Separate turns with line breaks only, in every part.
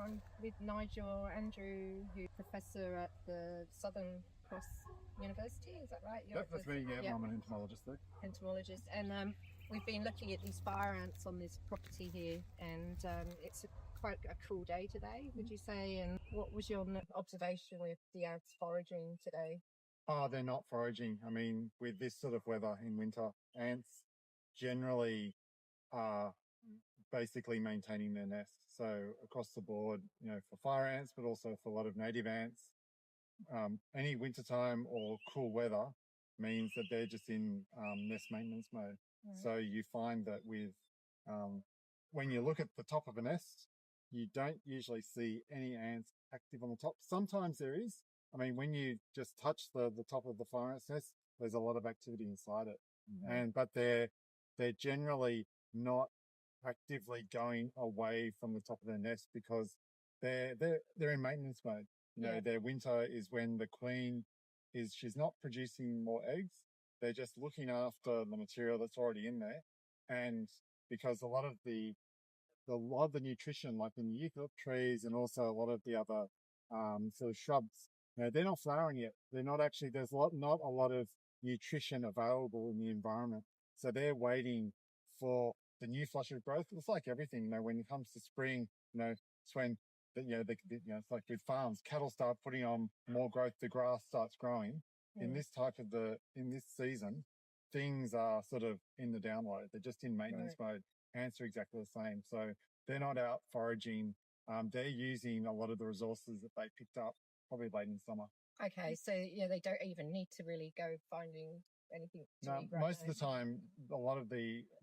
I'm with Nigel Andrew, who's professor at the Southern Cross University. Is that right?
Yep, that's me. Yeah, I'm an entomologist there.
Entomologist. And we've been looking at these fire ants on this property here, and it's quite a cool day today, would you say? And what was your observation with the ants foraging today?
Oh, they're not foraging. I mean, with this sort of weather in winter, ants generally are basically maintaining their nest. So across the board, for fire ants, but also for a lot of native ants, any wintertime or cool weather means that they're just in nest maintenance mode.
Right.
So you find that when you look at the top of a nest, you don't usually see any ants active on the top. Sometimes there is. I mean, when you just touch the top of the fire ant's nest, there's a lot of activity inside it.
Mm-hmm.
But they're generally not actively going away from the top of their nest because they're in maintenance mode. Their winter is when the queen she's not producing more eggs. They're just looking after the material that's already in there. And because a lot of the nutrition, like in the eucalypt trees and also a lot of the other sort of shrubs, they're not flowering yet. They're not actually, not a lot of nutrition available in the environment. So they're waiting for the new flush of growth. It's like everything, when it comes to spring, it's when, it's like with farms, cattle start putting on more growth, the grass starts growing. In this season, things are sort of in the download. They're just in maintenance mode. Ants are exactly the same. So they're not out foraging. They're using a lot of the resources that they picked up probably late in summer.
Okay, so they don't even need to really go finding anything to eat right
most of the time,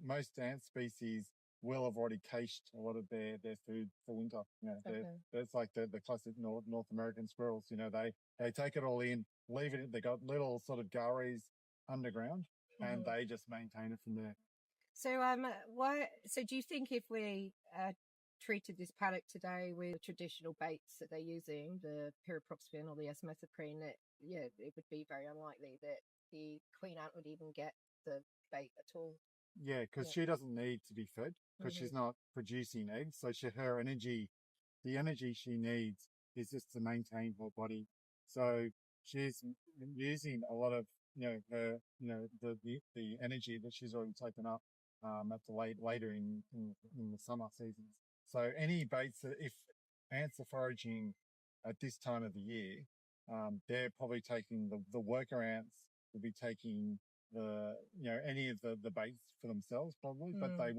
most ant species will have already cached a lot of their food for winter. It's like the classic North American squirrels. They take it all in, leave it. They got little sort of gullies underground, and they just maintain it from there.
So, So, do you think if we treated this paddock today with the traditional baits that they're using, the pyriproxyfen or the S-methoprene, that it would be very unlikely that the queen ant would even get the bait at all?
Yeah, because she doesn't need to be fed because she's not producing eggs. So the energy she needs is just to maintain her body. So she's using a lot of her the energy that she's already taken up at the later in the summer seasons. So any baits that if ants are foraging at this time of the year, they're probably taking the worker ants will be taking any of the baits for themselves probably, but they're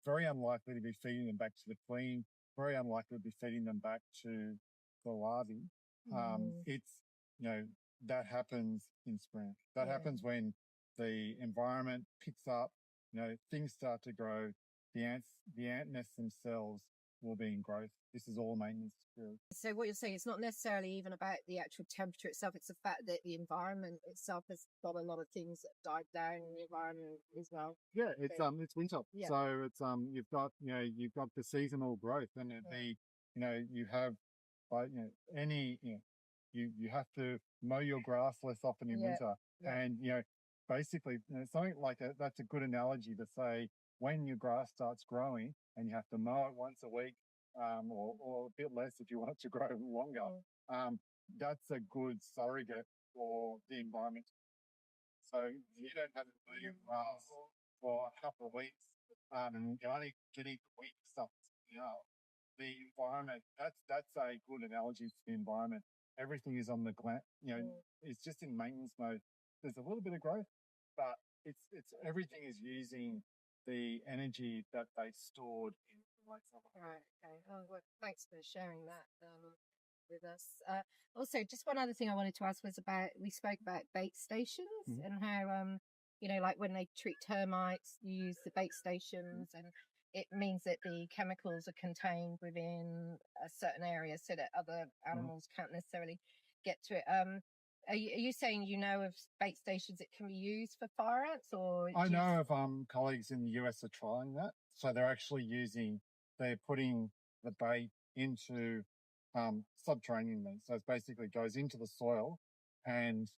very unlikely to be feeding them back to the queen, very unlikely to be feeding them back to the larvae. That happens in spring. That happens when the environment picks up, things start to grow, the ant nests themselves will be in growth. This is all maintenance period.
So what you're saying, it's not necessarily even about the actual temperature itself. It's the fact that the environment itself has got a lot of things that dive down in the environment as well.
Yeah, it's winter, so it's you've got the seasonal growth, and you have you have to mow your grass less often in winter, and basically something like that's a good analogy to say when your grass starts growing and you have to mow it once a week. Or a bit less if you want it to grow longer. That's a good surrogate for the environment. So if you don't have to mow your grass for a couple of weeks, and you're only getting the weak stuff, the environment. That's a good analogy for the environment. Everything is on the it's just in maintenance mode. There's a little bit of growth, but it's everything is using the energy that they stored in late summer.
Right. Okay. Oh, well, thanks for sharing that with us. Also, just one other thing I wanted to ask was we spoke about bait stations and how like when they treat termites, you use the bait stations, and it means that the chemicals are contained within a certain area so that other animals can't necessarily get to it. Are you saying of bait stations that can be used for fire ants, or
I know of colleagues in the US are trying that. So they're putting the bait into subterranean means. So it basically goes into the soil, and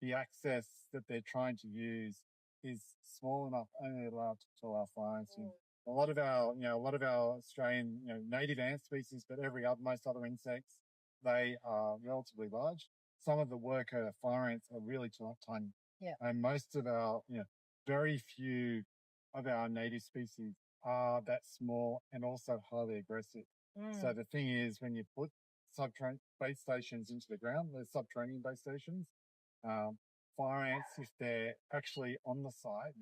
the access that they're trying to use is small enough only allowed to allow fire ants in. a lot of our Australian, native ant species, but most other insects, they are relatively large. Some of the worker fire ants are really tiny.
Yeah.
And most of our, very few of our native species are that small and also highly aggressive. So the thing is, when you put base stations into the ground, the subterranean base stations, fire ants, if they're actually on the site,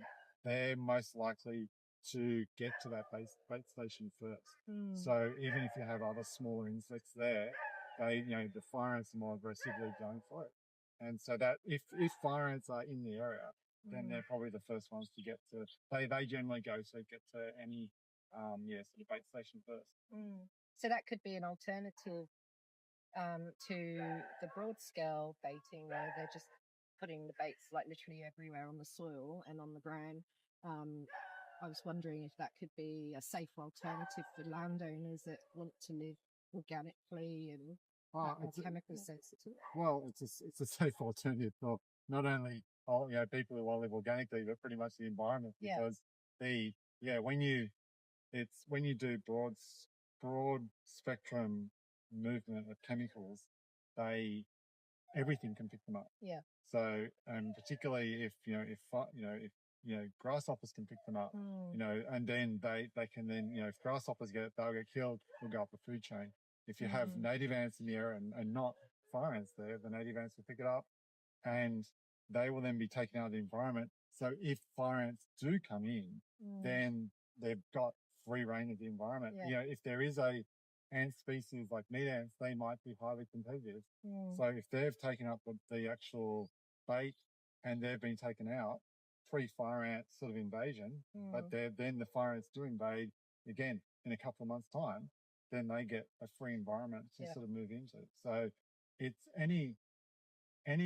they're most likely to get to that base station first. So even if you have other smaller insects there, the fire ants are more aggressively going for it. And so that if fire ants are in the area, then they're probably the first ones to get to. They generally get to any sort of bait station first.
So that could be an alternative to the broad scale baiting, where they're just putting the baits like literally everywhere on the soil and on the ground. I was wondering if that could be a safer alternative for landowners that want to live organically and more chemical sensitive.
Well, it's a safe alternative for not only people who want to live organically, but pretty much the environment, because when you do broad spectrum movement of chemicals, everything can pick them up.
Yeah.
So, particularly if grasshoppers can pick them up, and then they can then, if grasshoppers they'll get killed, they'll go up the food chain. If you have native ants in the area and not fire ants there, the native ants will pick it up, and they will then be taken out of the environment. So if fire ants do come in, then they've got free reign of the environment.
Yeah.
If there is a ant species like meat ants, they might be highly competitive. So if they've taken up the actual bait and they've been taken out pre-fire ant sort of invasion, but then the fire ants do invade again in a couple of months' time, then they get a free environment to sort of move into. So it's any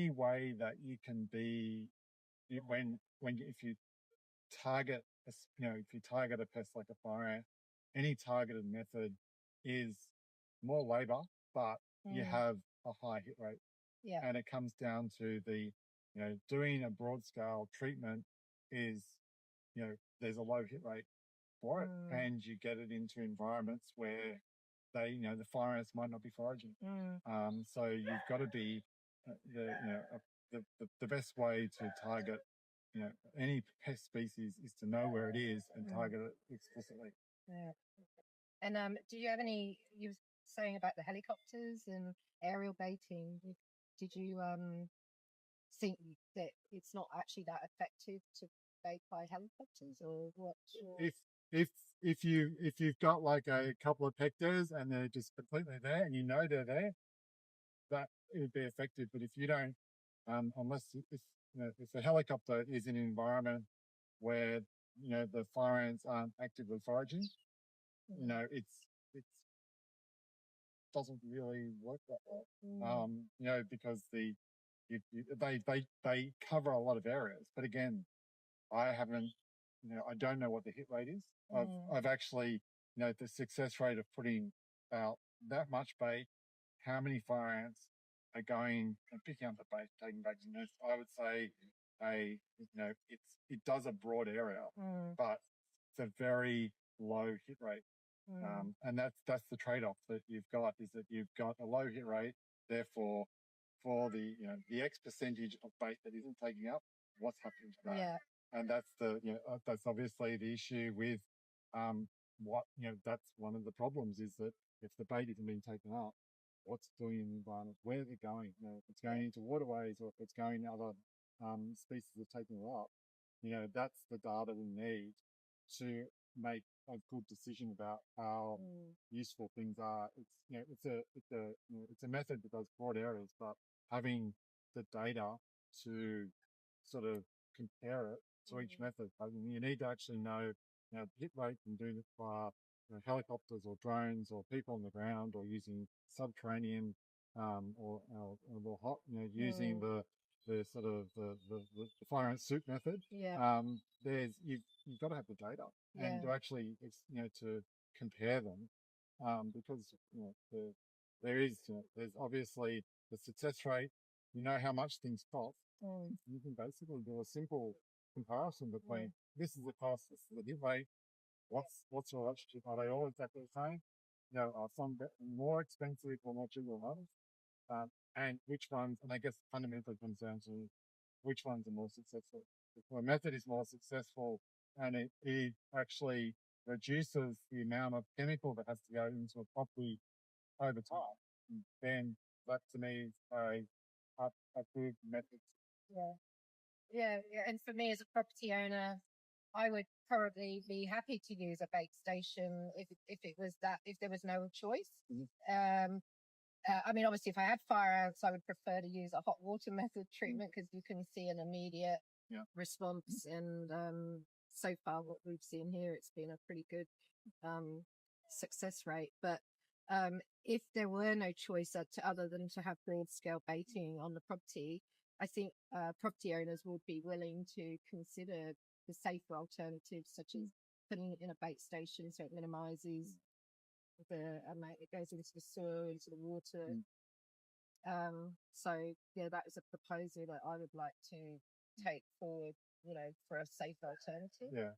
way that you can be, if you target a pest like a fire ant, any targeted method is more labor, but you have a high hit rate.
Yeah.
And it comes down to doing a broad scale treatment is, there's a low hit rate for it, and you get it into environments where the fire ants might not be foraging. So you've got to be the best way to target any pest species is to know where it is and target it explicitly.
Yeah. And do you have any? You were saying about the helicopters and aerial baiting. Did you think that it's not actually that effective to bait by helicopters, or what?
If you've got like a couple of hectares and they're just completely there and they're there, that it would be effective. But if you don't, unless if the helicopter is in an environment where the fire ants aren't actively foraging, it's doesn't really work that well. Because they cover a lot of areas. But again, I don't know what the hit rate is. I've actually, the success rate of putting out that much bait, how many fire ants are going and picking up the bait, taking back to the nest. I would say it does a broad area, but it's a very low hit rate. And that's the trade-off that you've got, is that you've got a low hit rate. Therefore, for the X percentage of bait that isn't taking up, what's happening to that?
Yeah.
And that's that's obviously the issue with that's one of the problems, is that if the bait isn't being taken up, what's it doing in the environment? Where is it going? If it's going into waterways, or if it's going other species are taking it up, that's the data we need to make a good decision about how useful things are. It's a method that does broad areas, but having the data to sort of compare it to each method. I mean, you need to actually know, hit rate, and do it by helicopters or drones or people on the ground, or using subterranean or hot, using the sort of the fire ant soup method.
Yeah.
You've got to have the data and to actually to compare them, because there's obviously the success rate. How much things cost. You can basically do a simple comparison between this is the cost, this is the hit rate. what's the relationship? Are they all exactly the same? Are some more expensive or more cheap than others? And which ones, and I guess fundamentally comes down to which ones are more successful. If a method is more successful and it actually reduces the amount of chemical that has to go into a property over time, then that to me is a good method.
Yeah. And for me as a property owner, I would probably be happy to use a bake station if there was no choice. I mean, obviously, if I had fire ants, I would prefer to use a hot water method treatment because you can see an immediate response. And so far, what we've seen here, it's been a pretty good success rate. But if there were no choice other than to have broad scale baiting on the property, I think property owners would be willing to consider the safer alternatives, such as putting it in a bait station so it minimises the amount it goes into the soil, into the water. So that is a proposal that I would like to take forward, for a safe alternative.
Yeah.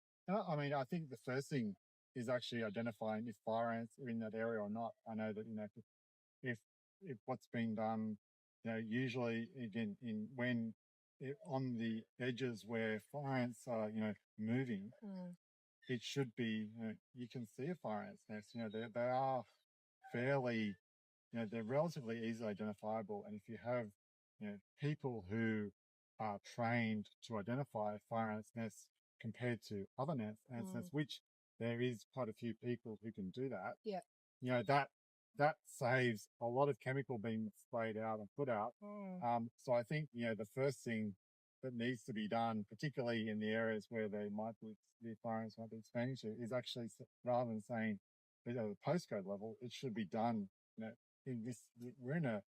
I mean, I think the first thing is actually identifying if fire ants are in that area or not. I know that, if what's being done, usually again on the edges where fire ants are, moving, it should be, you can see a fire ant's nest. They are fairly, they're relatively easily identifiable. And if you have, people who are trained to identify fire ants nests compared to other ants nests, which there is quite a few people who can do that.
Yeah.
That saves a lot of chemical being sprayed out and put out. So I think, the first thing that needs to be done, particularly in the areas where the fire ants might be expanding to, is actually, rather than saying at the postcode level, it should be done, we're in a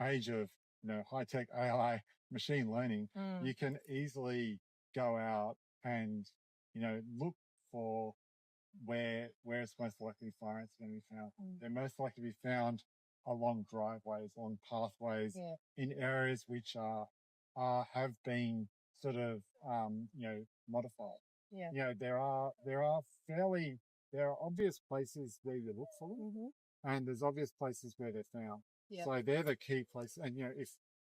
age of, high-tech AI machine learning. You can easily go out and, look for where it's most likely fire ants are going to be found. They're most likely to be found along driveways, along pathways, in areas which have been sort of, modified. There are obvious places where you look for them, and there's obvious places where they're found. So they're the key places. And,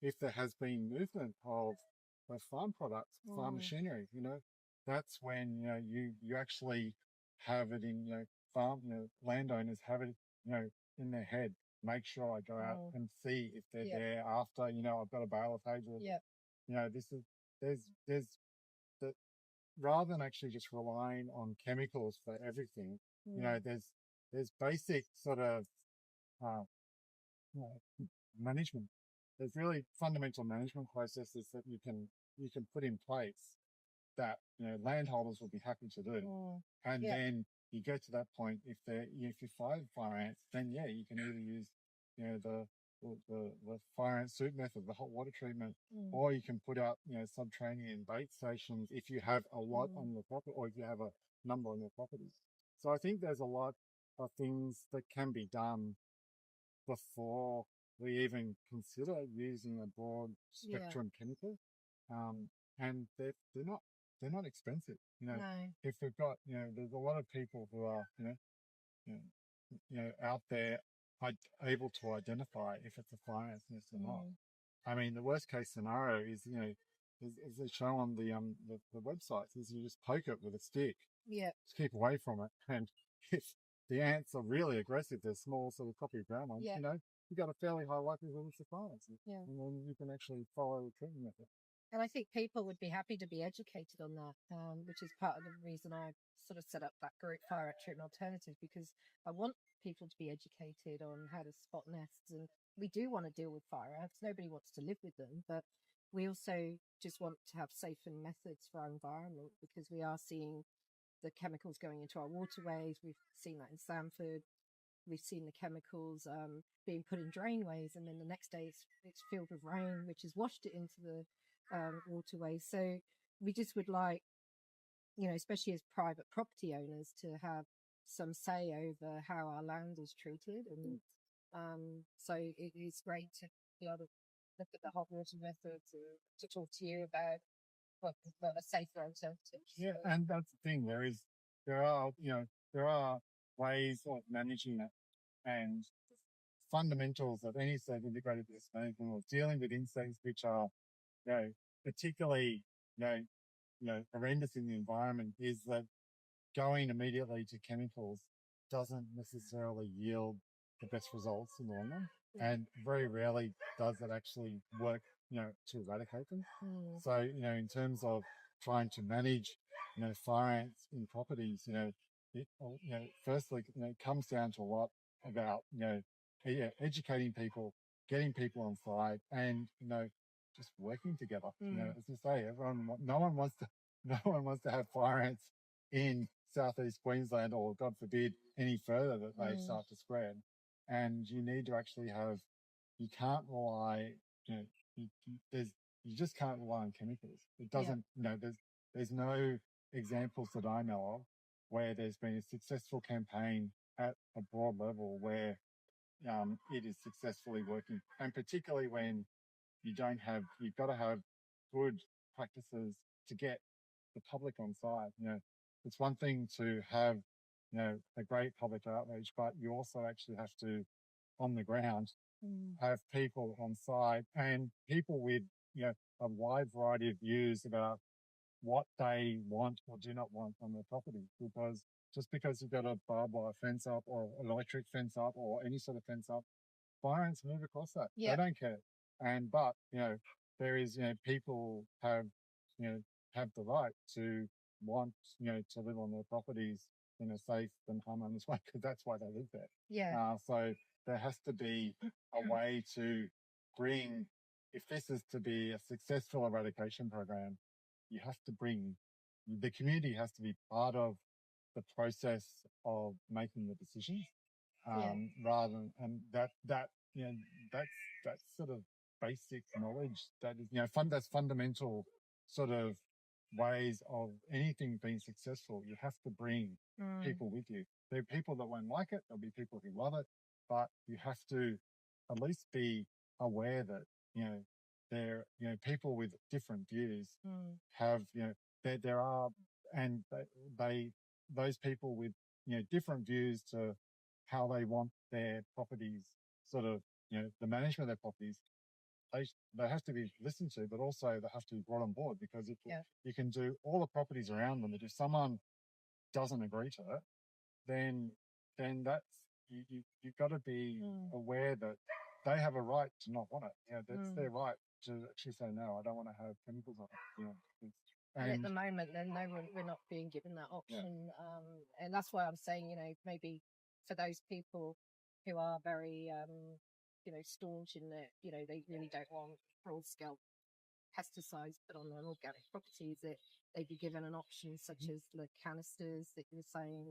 if there has been movement of farm products, farm machinery, that's when, you actually have it in, farm, landowners have it, in their head. Make sure I go out and see if they're there after, I've got a bale of hay. There's the, rather than actually just relying on chemicals for everything, there's basic sort of, management. There's really fundamental management processes that you can put in place that, landholders will be happy to do. And then you get to that point, if you find fire ants, then you can either use, the fire ant soup method, the hot water treatment, or you can put out, subterranean bait stations if you have a lot on your property, or if you have a number on your property. So I think there's a lot of things that can be done before we even consider using a broad spectrum chemical. And they're not expensive.
No.
If we've got, there's a lot of people who are, out there able to identify if it's a fire ant nest or not. I mean, the worst case scenario is, is shown on the websites, is you just poke it with a stick. Just keep away from it. And if the ants are really aggressive, they're small, sort of copy ground ones, you've got a fairly high likelihood it's a fire ant. And then you can actually follow the treatment method.
And I think people would be happy to be educated on that, which is part of the reason I sort of set up that group, Fire Ant Treatment Alternatives, because I want people to be educated on how to spot nests. And we do want to deal with fire ants. Nobody wants to live with them, but we also just want to have safer methods for our environment, because we are seeing the chemicals going into our waterways. We've seen that in Sanford. We've seen the chemicals being put in drainways, and then the next day it's filled with rain, which has washed it into the waterways. So we just would like, especially as private property owners, to have some say over how our land is treated. And so it is great to be able to look at the hot water method to talk to you about what a safer alternative.
And that's the thing. There is there are ways of managing it, and fundamentals of any sort of integrated pest management or dealing with insects which are, particularly, horrendous in the environment, is that going immediately to chemicals doesn't necessarily yield the best results in the long run. And very rarely does it actually work, to eradicate them. So, in terms of trying to manage, fire ants in properties, firstly, it comes down to a lot about, educating people, getting people on side, and, just working together. As I say, no one wants to have fire ants in southeast Queensland, or God forbid any further that they start to spread. And you need to actually you can't rely, you just can't rely on chemicals. It doesn't, there's no examples that I know of where there's been a successful campaign at a broad level where it is successfully working. And particularly when you've got to have good practices to get the public on side. It's one thing to have, a great public outreach, but you also actually have to, on the ground, have people on side, and people with, a wide variety of views about what they want or do not want on their property. Because just because you've got a barbed wire fence up or an electric fence up or any sort of fence up, fire ants move across that. They don't care. But there is, people have the right to want, to live on their properties in a safe and harmonious way, because that's why they live there. So there has to be a way to bring, if this is to be a successful eradication program, the community has to be part of the process of making the decisions. Rather than, and that's sort of basic knowledge that is, that's fundamental sort of ways of anything being successful. You have to bring people with you. There are people that won't like it. There'll be people who love it, but you have to at least be aware that, people with different views have, there are, and those people with, different views to how they want their properties, sort of, the management of their properties, they have to be listened to, but also they have to be brought on board, because if you can do all the properties around them, but if someone doesn't agree to it, then that's, you've got to be aware that they have a right to not want it. That's their right to actually say, no, I don't want to have chemicals on it.
And at the moment, then we're not being given that option. And that's why I'm saying, maybe for those people who are very, staunch in that, they really don't want broad scale pesticides put on their organic properties, that they'd be given an option such as the canisters that you were saying,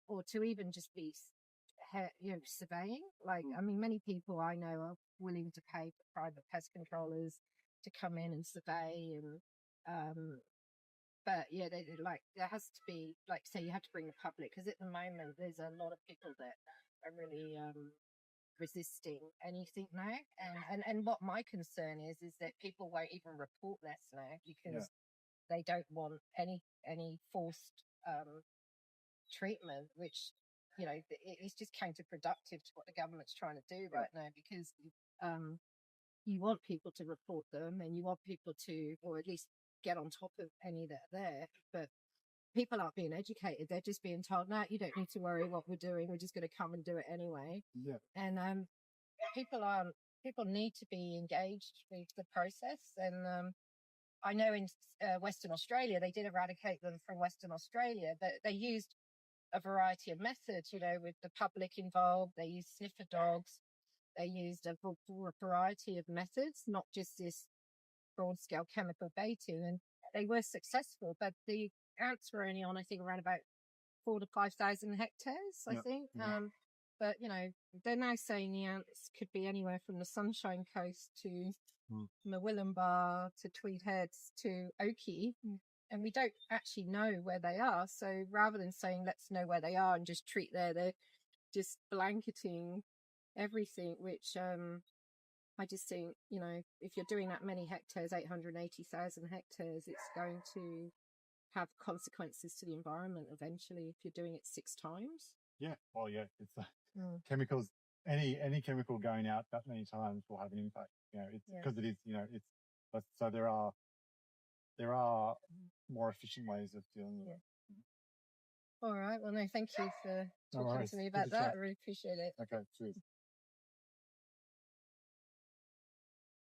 or to even just be, surveying. Like, I mean, many people I know are willing to pay for private pest controllers to come in and survey, and but there has to be, like, say, you have to bring the public, because at the moment there's a lot of people that are really resisting anything now, and what my concern is that people won't even report this now, because they don't want any forced treatment, which it's just counterproductive to what the government's trying to do right now, because you want people to report them, and you want people to, or at least get on top of any that are there, but people aren't being educated. They're just being told, no, you don't need to worry what we're doing, we're just going to come and do it anyway. And people need to be engaged with the process. And I know in Western Australia, they did eradicate them from Western Australia, but they used a variety of methods, with the public involved. They used sniffer dogs. They used a variety of methods, not just this broad-scale chemical baiting, and they were successful. But the ants were only on, I think, around about 4,000 to 5,000 hectares, I think. But, they're now saying the ants could be anywhere from the Sunshine Coast to Murwillumbah to Tweed Heads to Oakey, and we don't actually know where they are. So rather than saying let's know where they are and just treat they're just blanketing everything, which I just think, if you're doing that many hectares, 880,000 hectares, it's going to have consequences to the environment eventually if you're doing it 6 times.
Yeah. Well, yeah, it's chemicals. Any chemical going out that many times will have an impact. It's because it is. So there are more efficient ways of dealing with it.
All right. Well, no, thank you for talking to me about that. I really appreciate it.
Okay. Cheers.